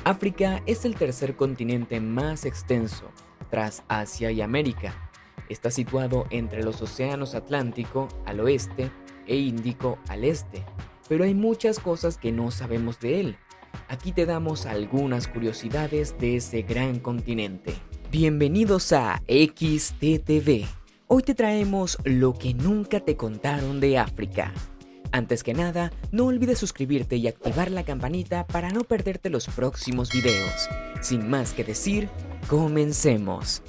África es el tercer continente más extenso, tras Asia y América. Está situado entre los océanos Atlántico al oeste e Índico al este, pero hay muchas cosas que no sabemos de él. Aquí te damos algunas curiosidades de ese gran continente. Bienvenidos a XTTV. Hoy te traemos lo que nunca te contaron de África. Antes que nada, no olvides suscribirte y activar la campanita para no perderte los próximos videos. Sin más que decir, comencemos.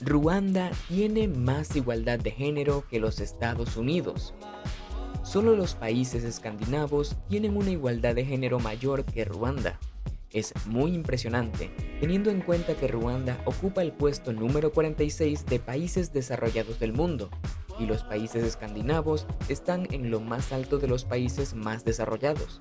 Ruanda tiene más igualdad de género que los Estados Unidos. Solo los países escandinavos tienen una igualdad de género mayor que Ruanda. Es muy impresionante, teniendo en cuenta que Ruanda ocupa el puesto número 46 de países desarrollados del mundo, y los países escandinavos están en lo más alto de los países más desarrollados.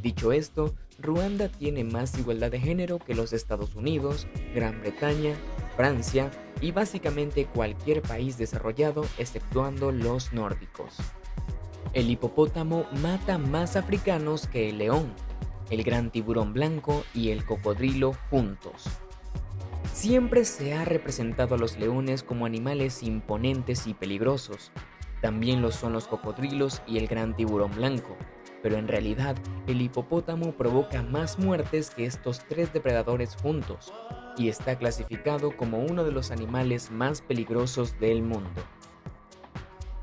Dicho esto, Ruanda tiene más igualdad de género que los Estados Unidos, Gran Bretaña, Francia y básicamente cualquier país desarrollado exceptuando los nórdicos. El hipopótamo mata más africanos que el león, el gran tiburón blanco y el cocodrilo juntos. Siempre se ha representado a los leones como animales imponentes y peligrosos. También lo son los cocodrilos y el gran tiburón blanco, pero en realidad el hipopótamo provoca más muertes que estos tres depredadores juntos y está clasificado como uno de los animales más peligrosos del mundo.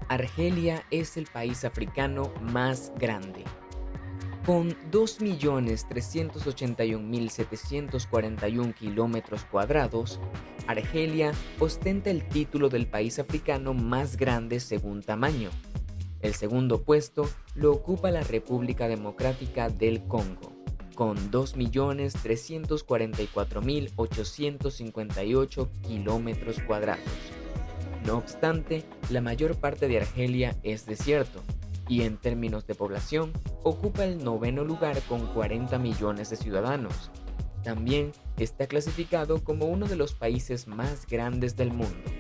Argelia es el país africano más grande. Con 2.381.741 kilómetros cuadrados, Argelia ostenta el título del país africano más grande según tamaño. El segundo puesto lo ocupa la República Democrática del Congo, con 2.344.858 kilómetros cuadrados. No obstante, la mayor parte de Argelia es desierto, y en términos de población, ocupa el noveno lugar con 40 millones de ciudadanos. También está clasificado como uno de los países más grandes del mundo.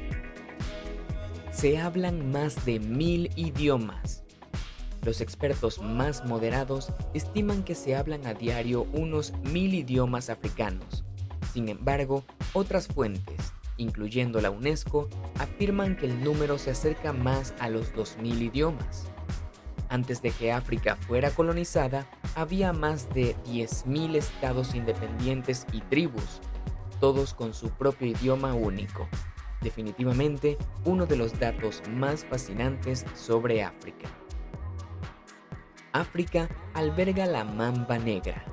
Se hablan más de 1000 idiomas. Los expertos más moderados estiman que se hablan a diario unos 1000 idiomas africanos. Sin embargo, otras fuentes, incluyendo la UNESCO, afirman que el número se acerca más a los 2000 idiomas. Antes de que África fuera colonizada, había más de 10.000 estados independientes y tribus, todos con su propio idioma único. Definitivamente, uno de los datos más fascinantes sobre África. África alberga la mamba negra.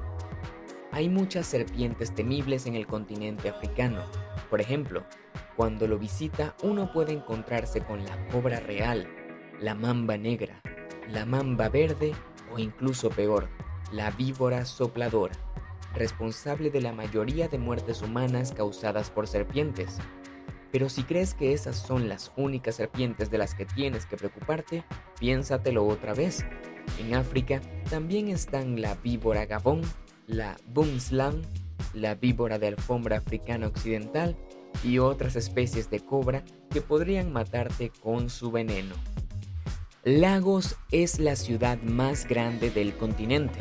Hay muchas serpientes temibles en el continente africano. Por ejemplo, cuando lo visita, uno puede encontrarse con la cobra real, la mamba negra, la mamba verde o incluso peor, la víbora sopladora, responsable de la mayoría de muertes humanas causadas por serpientes. Pero si crees que esas son las únicas serpientes de las que tienes que preocuparte, piénsatelo otra vez. En África también están la víbora gabón, la boomslang, la víbora de alfombra africana occidental y otras especies de cobra que podrían matarte con su veneno. Lagos es la ciudad más grande del continente.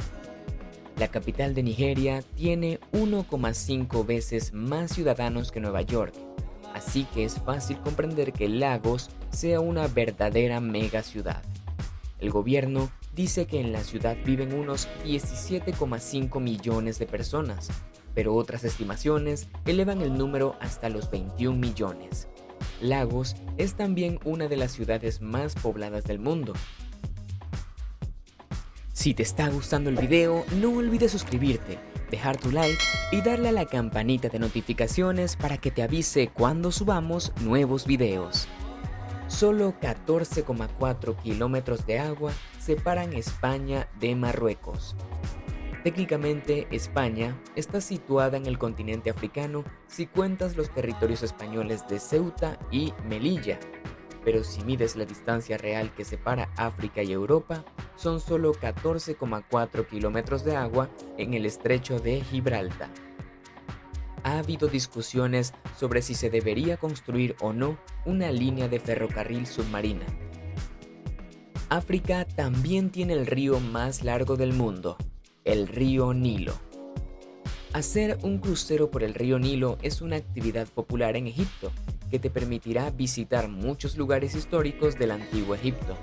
La capital de Nigeria tiene 1,5 veces más ciudadanos que Nueva York, así que es fácil comprender que Lagos sea una verdadera megaciudad. El gobierno dice que en la ciudad viven unos 17,5 millones de personas, pero otras estimaciones elevan el número hasta los 21 millones. Lagos es también una de las ciudades más pobladas del mundo. Si te está gustando el video, no olvides suscribirte, dejar tu like y darle a la campanita de notificaciones para que te avise cuando subamos nuevos videos. Solo 14,4 kilómetros de agua separan España de Marruecos. Técnicamente, España está situada en el continente africano si cuentas los territorios españoles de Ceuta y Melilla, pero si mides la distancia real que separa África y Europa, son solo 14,4 kilómetros de agua en el estrecho de Gibraltar. Ha habido discusiones sobre si se debería construir o no una línea de ferrocarril submarina. África también tiene el río más largo del mundo, el río Nilo. Hacer un crucero por el río Nilo es una actividad popular en Egipto que te permitirá visitar muchos lugares históricos del antiguo Egipto.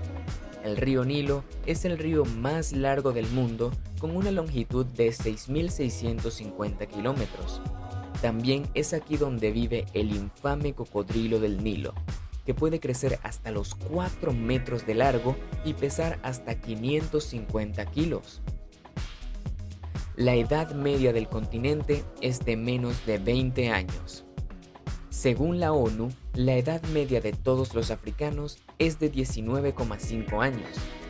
El río Nilo es el río más largo del mundo con una longitud de 6.650 kilómetros. También es aquí donde vive el infame cocodrilo del Nilo, que puede crecer hasta los 4 metros de largo y pesar hasta 550 kilos. La edad media del continente es de menos de 20 años. Según la ONU, la edad media de todos los africanos es de 19,5 años,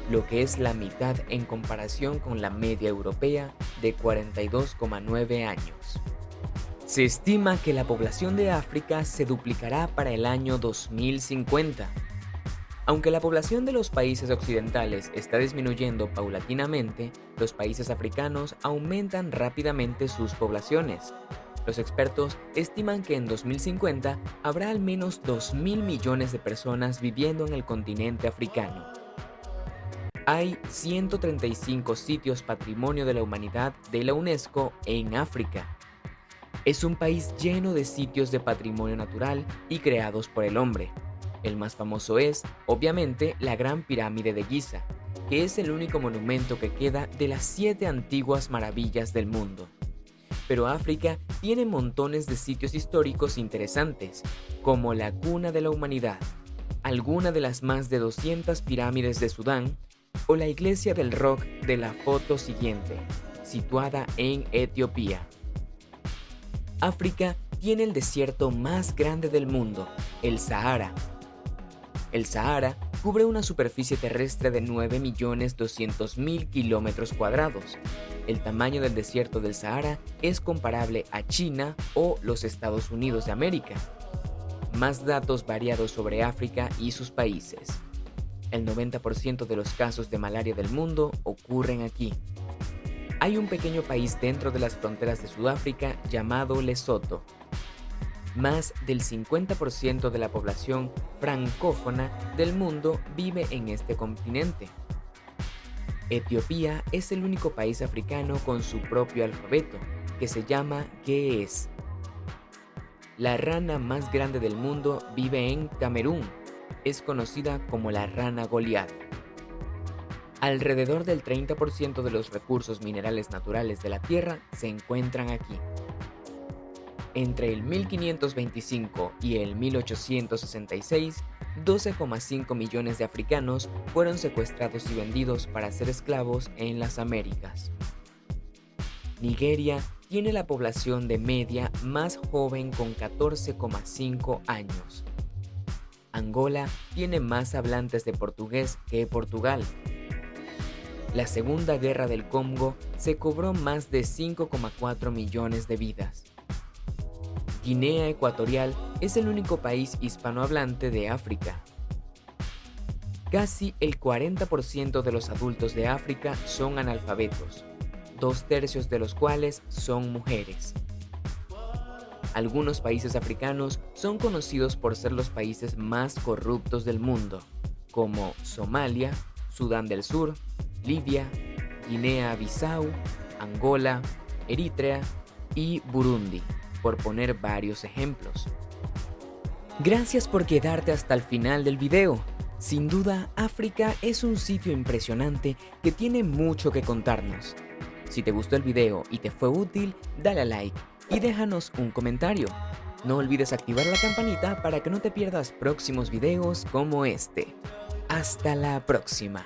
lo que es la mitad en comparación con la media europea de 42,9 años. Se estima que la población de África se duplicará para el año 2050. Aunque la población de los países occidentales está disminuyendo paulatinamente, los países africanos aumentan rápidamente sus poblaciones. Los expertos estiman que en 2050 habrá al menos 2.000 millones de personas viviendo en el continente africano. Hay 135 sitios Patrimonio de la Humanidad de la UNESCO en África. Es un país lleno de sitios de patrimonio natural y creados por el hombre. El más famoso es, obviamente, la Gran Pirámide de Giza, que es el único monumento que queda de las 7 antiguas maravillas del mundo. Pero África tiene montones de sitios históricos interesantes, como la Cuna de la Humanidad, alguna de las más de 200 pirámides de Sudán, o la Iglesia del Rock de la foto siguiente, situada en Etiopía. África tiene el desierto más grande del mundo, el Sahara. El Sahara cubre una superficie terrestre de 9.200.000 kilómetros cuadrados. El tamaño del desierto del Sahara es comparable a China o los Estados Unidos de América. Más datos variados sobre África y sus países. El 90% de los casos de malaria del mundo ocurren aquí. Hay un pequeño país dentro de las fronteras de Sudáfrica llamado Lesoto. Más del 50% de la población francófona del mundo vive en este continente. Etiopía es el único país africano con su propio alfabeto, que se llama Ge'ez. La rana más grande del mundo vive en Camerún. Es conocida como la rana Goliat. Alrededor del 30% de los recursos minerales naturales de la Tierra se encuentran aquí. Entre el 1525 y el 1866, 12,5 millones de africanos fueron secuestrados y vendidos para ser esclavos en las Américas. Nigeria tiene la población de media más joven con 14,5 años. Angola tiene más hablantes de portugués que Portugal. La Segunda Guerra del Congo se cobró más de 5,4 millones de vidas. Guinea Ecuatorial es el único país hispanohablante de África. Casi el 40% de los adultos de África son analfabetos, 2/3 de los cuales son mujeres. Algunos países africanos son conocidos por ser los países más corruptos del mundo, como Somalia, Sudán del Sur, Libia, Guinea-Bissau, Angola, Eritrea y Burundi, por poner varios ejemplos. Gracias por quedarte hasta el final del video. Sin duda, África es un sitio impresionante que tiene mucho que contarnos. Si te gustó el video y te fue útil, dale a like y déjanos un comentario. No olvides activar la campanita para que no te pierdas próximos videos como este. Hasta la próxima.